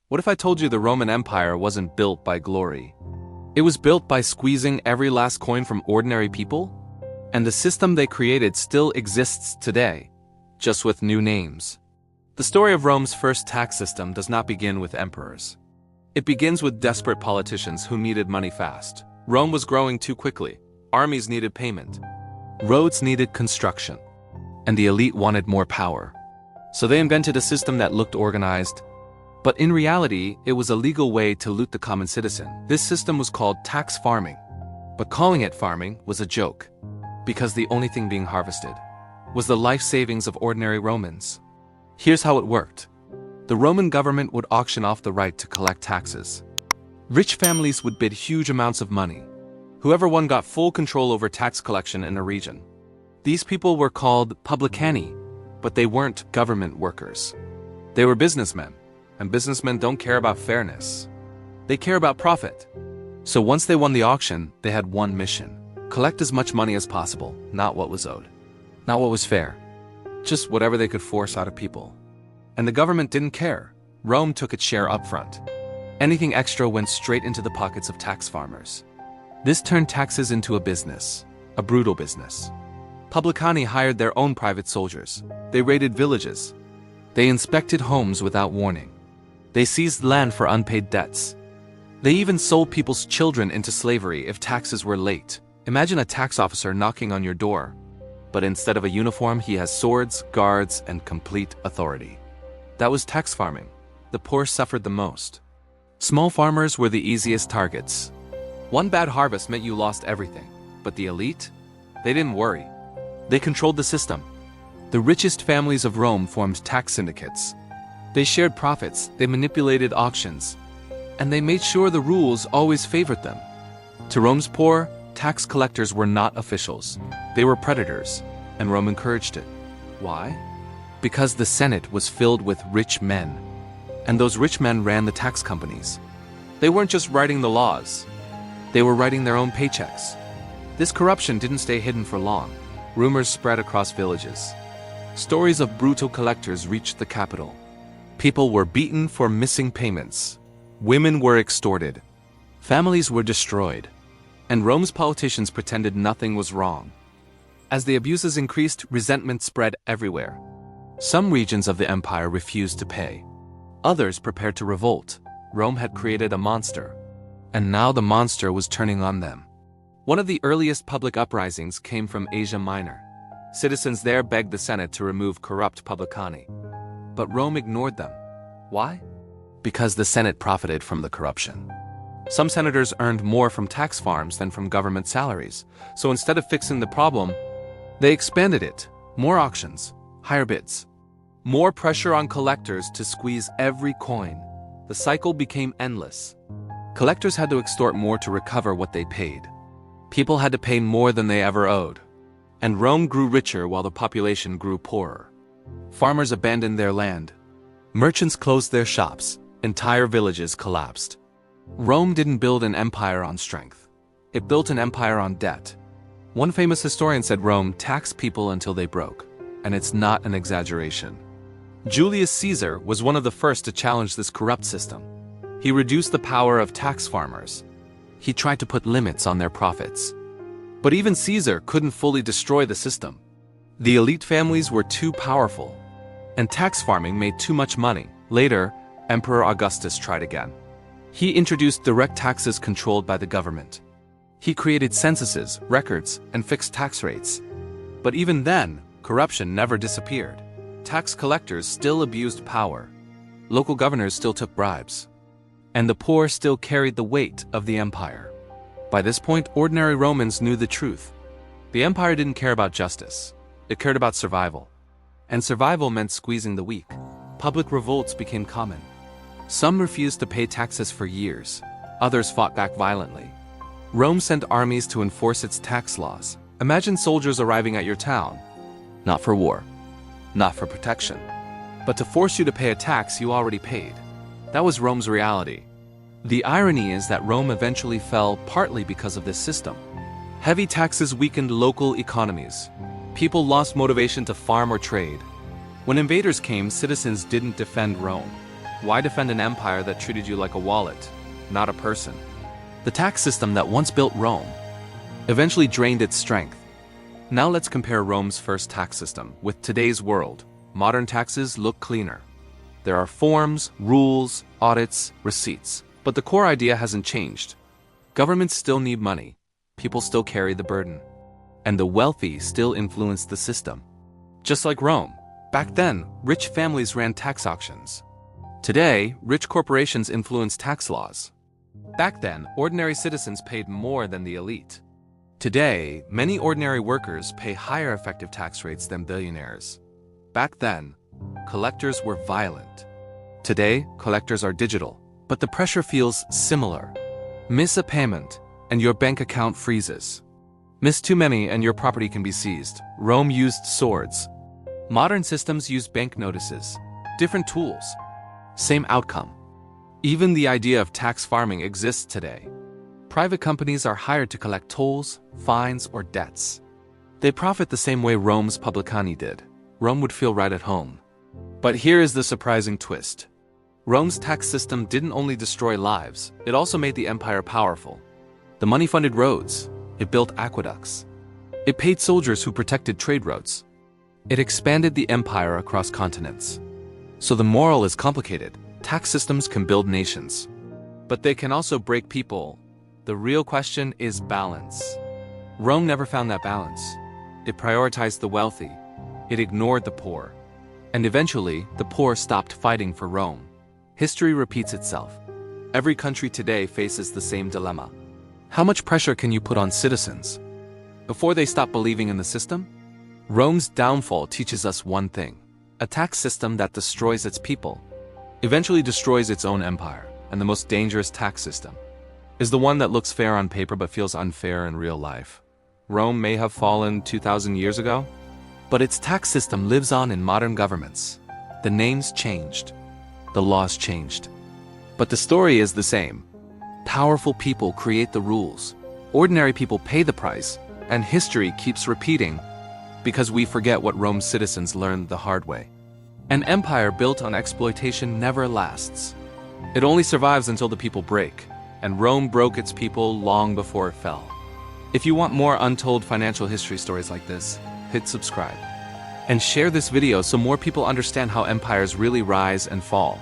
What if I told you the Roman Empire wasn't built by glory? It was built by squeezing every last coin from ordinary people? And the system they created still exists today, just with new names. The story of Rome's first tax system does not begin with emperors. It begins with desperate politicians who needed money fast. Rome was growing too quickly. Armies needed payment. Roads needed construction. And the elite wanted more power. So they invented a system that looked organized. But in reality, it was a legal way to loot the common citizen. This system was called tax farming. But calling it farming was a joke, because the only thing being harvested was the life savings of ordinary Romans. Here's how it worked. The Roman government would auction off the right to collect taxes. Rich families would bid huge amounts of money. Whoever won got full control over tax collection in a region. These people were called publicani, but they weren't government workers. They were businessmen, and businessmen don't care about fairness. They care about profit. So once they won the auction, they had one mission: collect as much money as possible, not what was owed, not what was fair, just whatever they could force out of people. And the government didn't care. Rome took its share up front. Anything extra went straight into the pockets of tax farmers. This turned taxes into a business, a brutal business. Publicani hired their own private soldiers. They raided villages. They inspected homes without warning. They seized land for unpaid debts. They even sold people's children into slavery if taxes were late. Imagine a tax officer knocking on your door, but instead of a uniform, he has swords, guards, and complete authority. That was tax farming. The poor suffered the most. Small farmers were the easiest targets. One bad harvest meant you lost everything. But the elite? They didn't worry. They controlled the system. The richest families of Rome formed tax syndicates. They shared profits, they manipulated auctions, and they made sure the rules always favored them. To Rome's poor, tax collectors were not officials. They were predators, and Rome encouraged it. Why? Because the Senate was filled with rich men, and those rich men ran the tax companies. They weren't just writing the laws. They were writing their own paychecks. This corruption didn't stay hidden for long. Rumors spread across villages. Stories of brutal collectors reached the capital. People were beaten for missing payments. Women were extorted. Families were destroyed. And Rome's politicians pretended nothing was wrong. As the abuses increased, resentment spread everywhere. Some regions of the empire refused to pay. Others prepared to revolt. Rome had created a monster. And now the monster was turning on them. One of the earliest public uprisings came from Asia Minor. Citizens there begged the Senate to remove corrupt publicani. But Rome ignored them. Why? Because the Senate profited from the corruption. Some senators earned more from tax farms than from government salaries. So instead of fixing the problem, they expanded it. More auctions, higher bids, more pressure on collectors to squeeze every coin. The cycle became endless. Collectors had to extort more to recover what they paid. People had to pay more than they ever owed. And Rome grew richer while the population grew poorer. Farmers abandoned their land. Merchants closed their shops. Entire villages collapsed. Rome didn't build an empire on strength. It built an empire on debt. One famous historian said Rome taxed people until they broke. And it's not an exaggeration. Julius Caesar was one of the first to challenge this corrupt system. He reduced the power of tax farmers. He tried to put limits on their profits. But even Caesar couldn't fully destroy the system. The elite families were too powerful, and tax farming made too much money. Later, Emperor Augustus tried again. He introduced direct taxes controlled by the government. He created censuses, records, and fixed tax rates. But even then, corruption never disappeared. Tax collectors still abused power. Local governors still took bribes. And the poor still carried the weight of the empire. By this point, ordinary Romans knew the truth. The empire didn't care about justice. It cared about survival. And survival meant squeezing the weak. Public revolts became common. Some refused to pay taxes for years. Others fought back violently. Rome sent armies to enforce its tax laws. Imagine soldiers arriving at your town. Not for war. Not for protection. But to force you to pay a tax you already paid. That was Rome's reality. The irony is that Rome eventually fell partly because of this system. Heavy taxes weakened local economies. People lost motivation to farm or trade. When invaders came, citizens didn't defend Rome. Why defend an empire that treated you like a wallet, not a person? The tax system that once built Rome eventually drained its strength. Now let's compare Rome's first tax system with today's world. Modern taxes look cleaner. There are forms, rules, audits, receipts. But the core idea hasn't changed. Governments still need money. People still carry the burden. And the wealthy still influence the system. Just like Rome, back then, rich families ran tax auctions. Today, rich corporations influence tax laws. Back then, ordinary citizens paid more than the elite. Today, many ordinary workers pay higher effective tax rates than billionaires. Back then, collectors were violent. Today, collectors are digital, but the pressure feels similar. Miss a payment, and your bank account freezes. Miss too many, and your property can be seized. Rome used swords. Modern systems use bank notices. Different tools. Same outcome. Even the idea of tax farming exists today. Private companies are hired to collect tolls, fines, or debts. They profit the same way Rome's publicani did. Rome would feel right at home. But here is the surprising twist. Rome's tax system didn't only destroy lives, it also made the empire powerful. The money funded roads. It built aqueducts. It paid soldiers who protected trade routes. It expanded the empire across continents. So the moral is complicated. Tax systems can build nations, but they can also break people. The real question is balance. Rome never found that balance. It prioritized the wealthy. It ignored the poor. And eventually, the poor stopped fighting for Rome. History repeats itself. Every country today faces the same dilemma. How much pressure can you put on citizens before they stop believing in the system? Rome's downfall teaches us one thing. A tax system that destroys its people eventually destroys its own empire, and the most dangerous tax system is the one that looks fair on paper but feels unfair in real life. Rome may have fallen 2,000 years ago, but its tax system lives on in modern governments. The names changed. The laws changed. But the story is the same. Powerful people create the rules. Ordinary people pay the price, and history keeps repeating because we forget what Rome's citizens learned the hard way. An empire built on exploitation never lasts. It only survives until the people break, and Rome broke its people long before it fell. If you want more untold financial history stories like this, hit subscribe. And share this video so more people understand how empires really rise and fall.